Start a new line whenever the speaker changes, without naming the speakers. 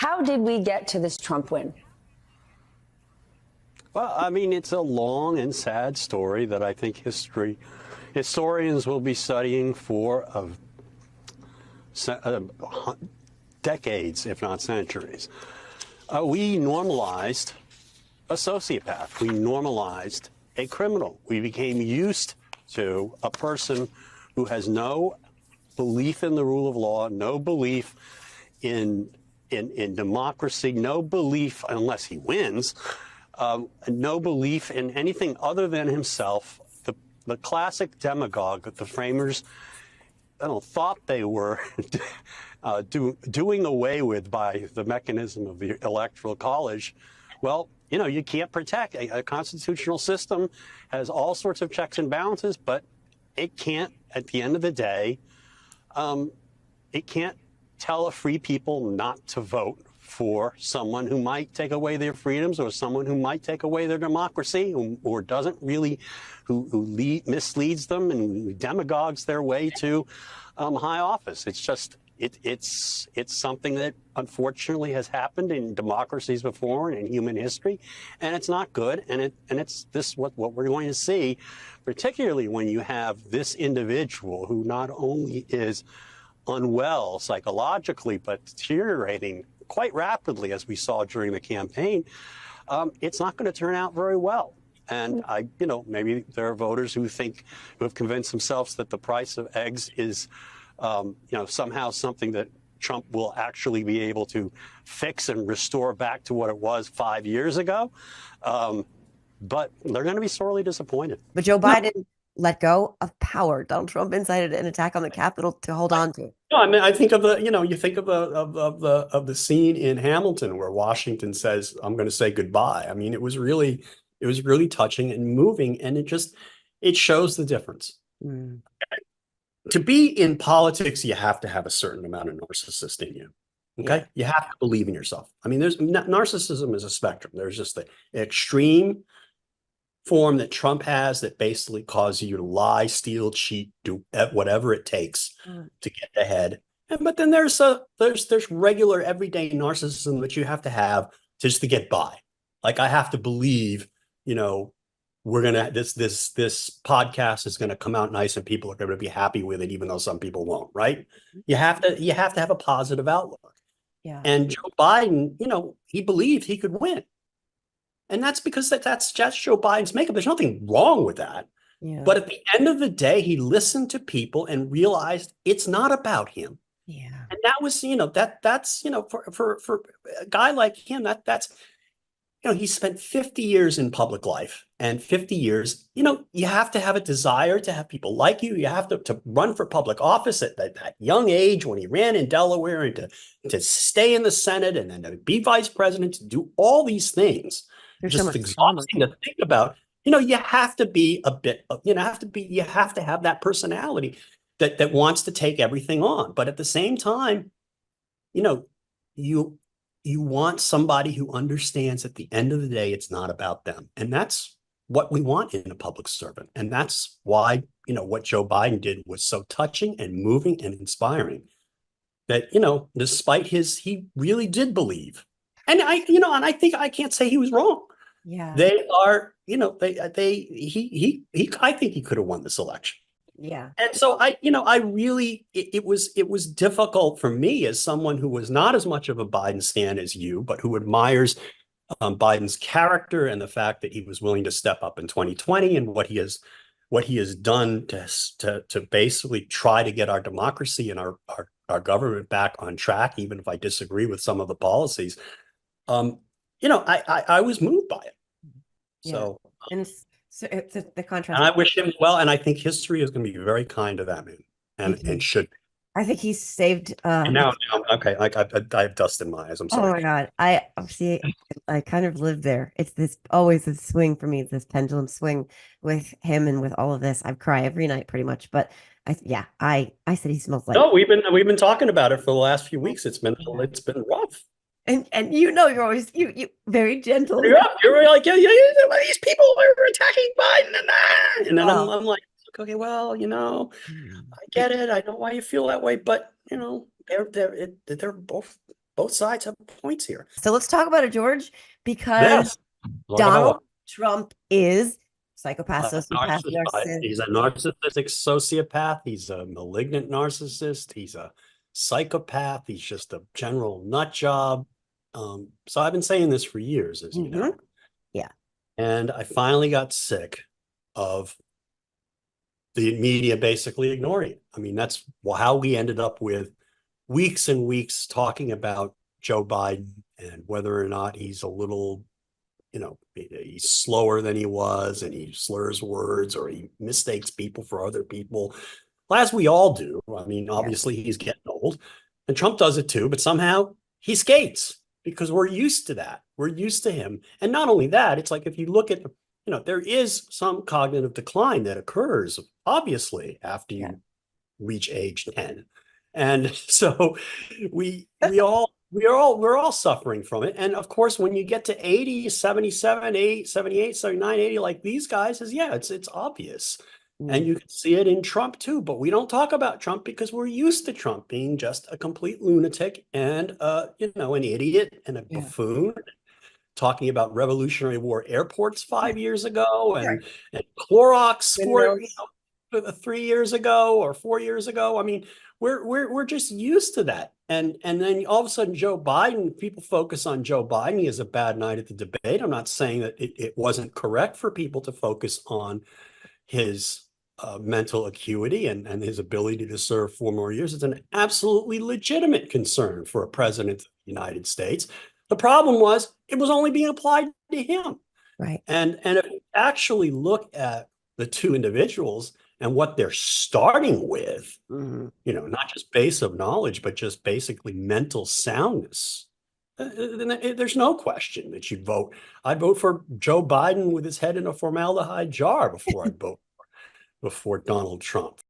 How did we get to this Trump win?
Well, I mean, it's a long and sad story that I think historians will be studying for decades, if not centuries. We normalized a sociopath. We normalized a criminal. We became used to a person who has no belief in the rule of law, no belief in democracy, no belief, unless he wins, no belief in anything other than himself. The classic demagogue that the framers thought they were doing away with by the mechanism of the Electoral College. Well, you can't protect. A constitutional system has all sorts of checks and balances, but it can't, at the end of the day, it can't tell a free people not to vote for someone who might take away their freedoms or someone who might take away their democracy or doesn't really, who misleads them and demagogues their way to high office. It's just, it's something that unfortunately has happened in democracies before and in human history, and it's not good. And it's what we're going to see, particularly when you have this individual who not only is unwell psychologically, but deteriorating quite rapidly, as we saw during the campaign. It's not going to turn out very well. And maybe there are voters who have convinced themselves that the price of eggs is, somehow something that Trump will actually be able to fix and restore back to what it was 5 years ago. But they're going to be sorely disappointed.
But Joe Biden let go of power. Donald Trump incited an attack on the Capitol to hold on to.
No, I mean, I think of you think of the scene in Hamilton where Washington says, "I'm going to say goodbye." I mean, it was really touching and moving, and it shows the difference.
Mm.
To be in politics, you have to have a certain amount of narcissist in you. Okay, you have to believe in yourself. I mean, narcissism is a spectrum. There's just the extreme form that Trump has that basically causes you to lie, steal, cheat, do whatever it takes to get ahead. But then there's regular everyday narcissism that you have to have just to get by. Like, I have to believe, we're gonna this podcast is gonna come out nice and people are gonna be happy with it, even though some people won't. Right? You have to have a positive outlook.
Yeah.
And Joe Biden, he believed he could win. And that's because that's just Joe Biden's makeup. There's nothing wrong with that.
Yeah.
But at the end of the day, he listened to people and realized it's not about him.
Yeah.
And that was, that's for a guy like him, that's he spent 50 years in public life, and 50 years, you have to have a desire to have people like you. You have to run for public office at that young age when he ran in Delaware, and to stay in the Senate and then to be vice president, to do all these things.
There's
just
so much
exhausting to think about. You have to be a bit, you have to have that personality that wants to take everything on. But at the same time, you want somebody who understands at the end of the day, it's not about them. And that's what we want in a public servant. And that's why, what Joe Biden did was so touching and moving and inspiring that, despite he really did believe. And I think I can't say he was wrong.
Yeah.
They are, I think he could have won this election.
Yeah.
And so it was difficult for me as someone who was not as much of a Biden stan as you, but who admires Biden's character and the fact that he was willing to step up in 2020 and what he has done to basically try to get our democracy and our government back on track, even if I disagree with some of the policies. I was moved by it.
Yeah.
So,
and so it's the contrast.
And I wish him well, and I think history is going to be very kind to that man, and should.
I think he's saved.
Now, okay, I have dust in my eyes. I'm sorry.
Oh my God, I kind of live there. It's always this swing for me. It's this pendulum swing with him and with all of this. I cry every night pretty much, but I said he smells like.
No, we've been talking about it for the last few weeks. It's been rough.
And you're always you very gentle.
You're like, yeah, these people are attacking Biden and then I'm like, okay, well, I get it. I know why you feel that way, but they're both both sides have points here.
So let's talk about it, George, because
Yes. Talk about
Donald
what?
Trump is psychopath, sociopath, narcissist.
He's a narcissistic sociopath. He's a malignant narcissist. He's a psychopath. He's just a general nut job. So I've been saying this for years, as you know.
Yeah.
And I finally got sick of the media basically ignoring it. I mean, that's how we ended up with weeks and weeks talking about Joe Biden and whether or not he's a little, he's slower than he was, and he slurs words, or he mistakes people for other people, as we all do. I mean, obviously he's getting old, and Trump does it too, but somehow he skates because we're used to that. We're used to him. And not only that, it's like, if you look at, there is some cognitive decline that occurs, obviously, after you reach age 10. And so we're all suffering from it. And of course, when you get to 80, 77, 8, 78, 79, 80, like these guys, it's obvious. And you can see it in Trump too, but we don't talk about Trump because we're used to Trump being just a complete lunatic and an idiot and a buffoon, talking about Revolutionary War airports 5 years ago and Clorox 3 years ago or 4 years ago. I mean, we're just used to that. And then all of a sudden, Joe Biden, people focus on Joe Biden. He has a bad night at the debate. I'm not saying that it wasn't correct for people to focus on his mental acuity and his ability to serve 4 more years. It's an absolutely legitimate concern for a president of the United States. The problem was it was only being applied to him.
Right.
And if you actually look at the two individuals and what they're starting with, not just base of knowledge, but just basically mental soundness, then there's no question that you'd vote. I'd vote for Joe Biden with his head in a formaldehyde jar before I'd vote before Donald Trump.